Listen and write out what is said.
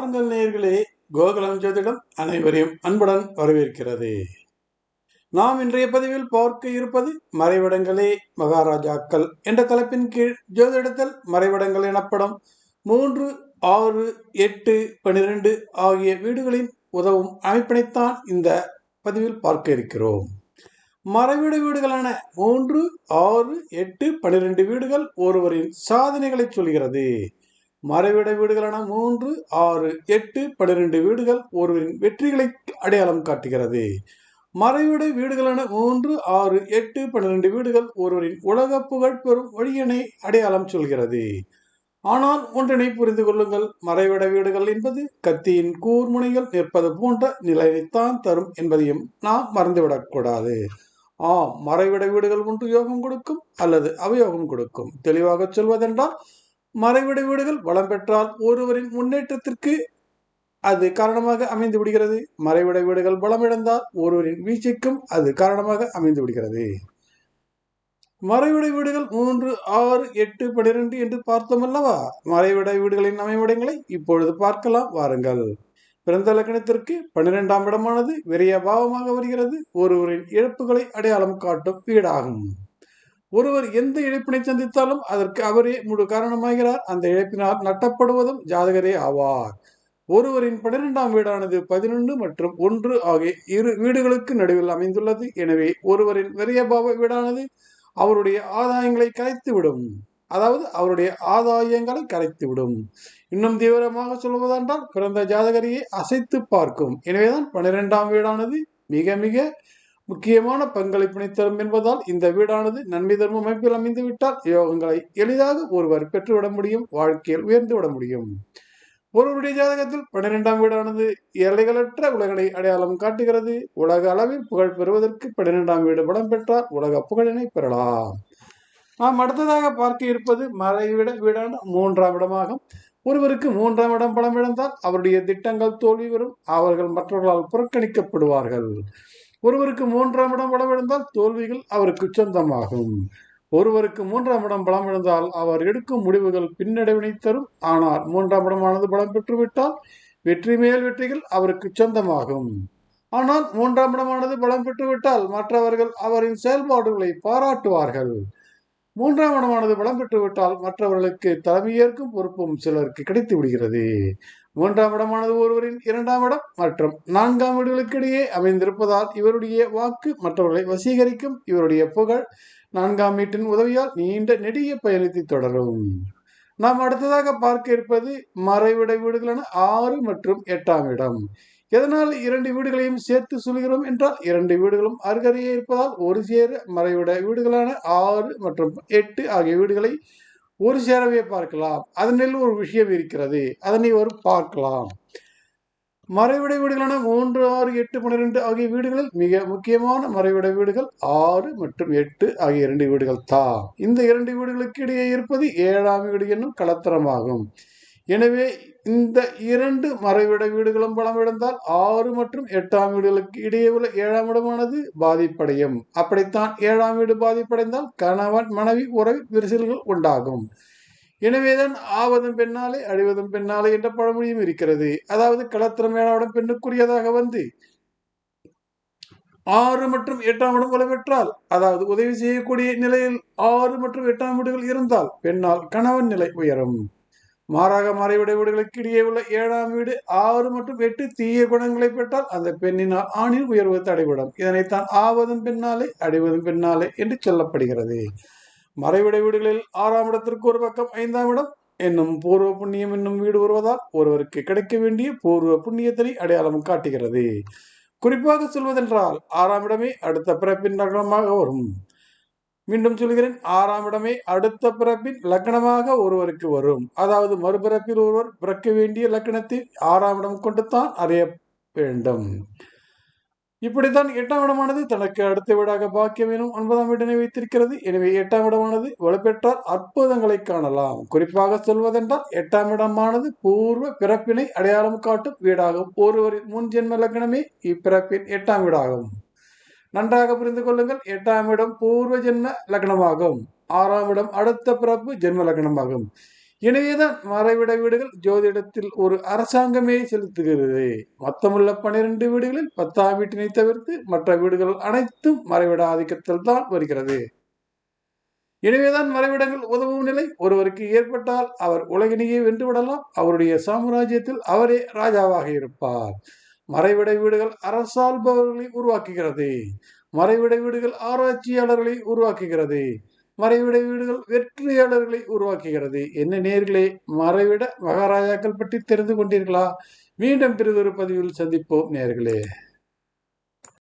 வாருங்கள் நேயர்களே, கோகுலம் ஜோதிடம் அனைவரையும் அன்புடன் வரவேற்கிறது. நாம் இன்றைய பதிவில் பார்க்க இருப்பது மறைவிடங்களே மகாராஜாக்கள் என்ற தலைப்பின் கீழ் ஜோதிடத்தில் மறைவிடங்கள் எனப்படும் 3, 6, 8, 12 ஆகிய வீடுகளின் உதவும் அமைப்பினைத்தான் இந்த பதிவில் பார்க்க இருக்கிறோம். மறைவிட வீடுகளான 3, 6, 8, 12 வீடுகள் ஒருவரின் சாதனைகளை சொல்கிறது. மறைவிட வீடுகளான 3, 6, 8, 12 வீடுகள் ஒருவரின் வெற்றிகளை அடையாளம் காட்டுகிறது. மறைவிட வீடுகளான 3, 6, 8, 12 வீடுகள் ஒருவரின் உலக புகழ் பெறும் வழியினை அடையாளம் சொல்கிறது. ஆனால் ஒன்றினை புரிந்து கொள்ளுங்கள், மறைவிட வீடுகள் என்பது கத்தியின் கூர்முனைகள் நிற்பது போன்ற நிலையைத்தான் தரும் என்பதையும் நாம் மறந்துவிடக்கூடாது. மறைவிட வீடுகள் ஒன்று யோகம் கொடுக்கும் அல்லது அவயோகம் கொடுக்கும். தெளிவாக சொல்வதென்றால், மறைவிட வீடுகள் வளம் பெற்றால் ஒருவரின் முன்னேற்றத்திற்கு அது காரணமாக அமைந்து விடுகிறது. மறைவிட வீடுகள் பலமிழந்தால் ஒருவரின் வீழ்ச்சிக்கும் அது காரணமாக அமைந்து விடுகிறது. மறைவிட வீடுகள் 3, 6, 8, 12 என்று பார்த்தோம் அல்லவா? மறைவிட வீடுகளின் அமைவிடங்களை இப்பொழுது பார்க்கலாம் வாருங்கள். பிறந்த லக்னத்திற்கு 12ஆம் இடமானது விரைய பாவமாக வருகிறது. ஒருவரின் இழப்புகளை அடையாளம் காட்டும் வீடாகும். ஒருவர் எந்த இழப்பினை சந்தித்தாலும் அதற்கு அவரே முழு காரணமாகிறார். அந்த இழப்பினால் நட்டப்படுவதும் ஜாதகரே ஆவார். ஒருவரின் 12ஆம் வீடானது 11 மற்றும் 1 ஆகிய இரு வீடுகளுக்கு நடுவில் அமைந்துள்ளது. எனவே ஒருவரின் விரயபாவ வீடானது அவருடைய ஆதாயங்களை கரைத்துவிடும். இன்னும் தீவிரமாக சொல்வதென்றால் பிறந்த ஜாதகரையே அசைத்து பார்க்கும். எனவேதான் 12ஆம் வீடானது மிக மிக முக்கியமான பங்களிப்பினை தரும் என்பதால் இந்த வீடானது நன்மை தர்ம அமைப்பில் அமைந்து விட்டால் யோகங்களை எளிதாக ஒருவர் பெற்றுவிட முடியும், வாழ்க்கையில் உயர்ந்து விட முடியும். ஒருவருடைய ஜாதகத்தில் 12ஆம் வீடானது எல்லைகளற்ற உலகனை அடையாளம் காட்டுகிறது. உலக அளவில் புகழ் பெறுவதற்கு 12ஆம் வீடு பலம் பெற்றால் உலக புகழினை பெறலாம். நாம் அடுத்ததாக பார்க்க இருப்பது மறைவிட வீடான 3ஆம் இடமாகும். ஒருவருக்கு 3ஆம் இடம் பலம் இழந்தால் அவருடைய திட்டங்கள் தோல்வி வரும். அவர்கள் மற்றவர்களால் புறக்கணிக்கப்படுவார்கள். ஒருவருக்கு 3ஆம் இடம் பலம் இழந்தால் தோல்விகள் அவருக்கு சொந்தமாகும். ஒருவருக்கு 3ஆம் இடம் பலம் இழந்தால் அவர் எடுக்கும் முடிவுகள் பின்னடைவினை தரும். ஆனால் 3ஆம் இடமானது பலம் பெற்றுவிட்டால் வெற்றி மேல் வெற்றிகள் அவருக்கு சொந்தமாகும். ஆனால் 3ஆம் இடமானது பலம் பெற்றுவிட்டால் மற்றவர்கள் அவரின் செயல்பாடுகளை பாராட்டுவார்கள். 3ஆம் இடமானது பலம் பெற்றுவிட்டால் மற்றவர்களுக்கு தலைமையேற்கும் பொறுப்பும் சிலருக்கு கிடைத்து விடுகிறது. 3ஆம் இடமானது ஒருவரின் 2ஆம் இடம் மற்றும் 4ஆம் வீடுகளுக்கு இடையே அமைந்திருப்பதால் இவருடைய வாக்கு மற்றவர்களை வசீகரிக்கும். இவருடைய புகழ் 4ஆம் வீட்டின் உதவியால் நீண்ட நெடிய பயணத்தை தொடரும். நாம் அடுத்ததாக பார்க்க இருப்பது மறைவிட வீடுகளான 6 மற்றும் 8ஆம் இடம். எதனால் 2 வீடுகளையும் சேர்த்து சொல்கிறோம் என்றால், 2 வீடுகளும் அருகருகே இருப்பதால் ஒரு சேர மறைவிட வீடுகளான 6 மற்றும் 8 ஆகிய வீடுகளை ஒரு சேரவே பார்க்கலாம். அதனில் ஒரு விஷயம் இருக்கிறது, அதனை ஒரு பார்க்கலாம். மறைவிட வீடுகளான 3, 6, 8, 12 ஆகிய வீடுகளில் மிக முக்கியமான மறைவிட வீடுகள் 6 மற்றும் 8 ஆகிய 2 வீடுகள் தான். இந்த 2 வீடுகளுக்கு இடையே இருப்பது 7ஆம் வீடு என்னும் களத்திரமாகும். எனவே இந்த 2 மறைவிட வீடுகளும் பலமிழந்தால் 6 மற்றும் 8ஆம் வீடுகளுக்கு இடையே உள்ள 7ஆம் இடமானது பாதிப்படையும். அப்படித்தான் 7ஆம் வீடு பாதிப்படைந்தால் கணவன் மனைவி உறவில் விரிசல்கள் உண்டாகும். எனவேதான் ஆவதும் பெண்ணாலே அழிவதும் பெண்ணாலே என்ற பழமொழியும் இருக்கிறது. அதாவது களத்திரம் 7ஆம் இடம் பெண்ணுக்குரியதாக வந்து 6 மற்றும் 8ஆம் இடம் வலுப்பெற்றால், அதாவது உதவி செய்யக்கூடிய நிலையில் 6 மற்றும் 8ஆம் வீடுகள் இருந்தால் பெண்ணால் கணவன் நிலை உயரும். மாறாக மறைவிட வீடுகளுக்கு இடையே உள்ள 7ஆம் வீடு 6 மற்றும் 8 தீய குணங்களை பெற்றால் அந்த பெண்ணினால் ஆணின் உயர்வு தடைபடும். இதனைத்தான் ஆவதும் பெண்ணாலே அடைவதும் பெண்ணாலே என்று சொல்லப்படுகிறது. மறைவிட வீடுகளில் 6ஆம் இடத்திற்கு ஒரு பக்கம் 5ஆம் இடம் என்னும் பூர்வ புண்ணியம் என்னும் வீடு வருவதால் ஒருவருக்கு கிடைக்க வேண்டிய பூர்வ புண்ணியத்தினை அடையாளம் காட்டுகிறது. குறிப்பாக சொல்வதென்றால் 6ஆம் இடமே அடுத்த பிறப்பின் லக்னமாக வரும். மீண்டும் சொல்கிறேன், 6ஆம் இடமே அடுத்த பிறப்பின் லக்னமாக ஒருவருக்கு வரும். அதாவது மறுபிறப்பில் ஒருவர் பிறக்க வேண்டிய லக்னத்தை 6ஆம் இடம் கொண்டு தான் அறிய வேண்டும். இப்படித்தான் 8ஆம் இடமானது தனக்கு அடுத்த வீடாக பாக்கியம் எனும் 9ஆம் வீட்டினை வைத்திருக்கிறது. எனவே 8ஆம் இடமானது வலுப்பெற்றால் அற்புதங்களை காணலாம். குறிப்பாக சொல்வதென்றால் 8ஆம் இடமானது பூர்வ பிறப்பினை அடையாளம் காட்டும் வீடாகும். ஒருவரின் முன் ஜென்ம லக்னமே இப்பிறப்பின் 8ஆம் வீடாகும். நன்றாக புரிந்து கொள்ளுங்கள், 8ஆம் இடம் பூர்வ ஜென்ம லக்னமாகும். 6ஆம் இடம் அடுத்த பிறப்பு ஜென்ம லக்னமாகும். எனவேதான் மறைவிட வீடுகள் ஜோதிடத்தில் ஒரு அரசாங்கமே செலுத்துகிறது. மொத்தமுள்ள 12 வீடுகளில் 10ஆம் வீட்டினை தவிர்த்து மற்ற வீடுகள் அனைத்தும் மறைவிட ஆதிக்கத்தில் தான் வருகிறது. எனவேதான் மறைவிடங்கள் உதவும் நிலை ஒருவருக்கு ஏற்பட்டால் அவர் உலகினையே வென்றுவிடலாம். அவருடைய சாம்ராஜ்யத்தில் அவரே ராஜாவாக இருப்பார். மறைவிட வீடுகள் அரசாள்பவர்களை உருவாக்குகிறது. மறைவிட வீடுகள் ஆராய்ச்சியாளர்களை உருவாக்குகிறது. மறைவிட வீடுகள் வெற்றியாளர்களை உருவாக்குகிறது. என்ன நேர்களே, மறைவிட மகாராஜாக்கள் பற்றி தெரிந்து கொண்டீர்களா? மீண்டும் பிறிதொரு பதிவில் சந்திப்போம் நேர்களே.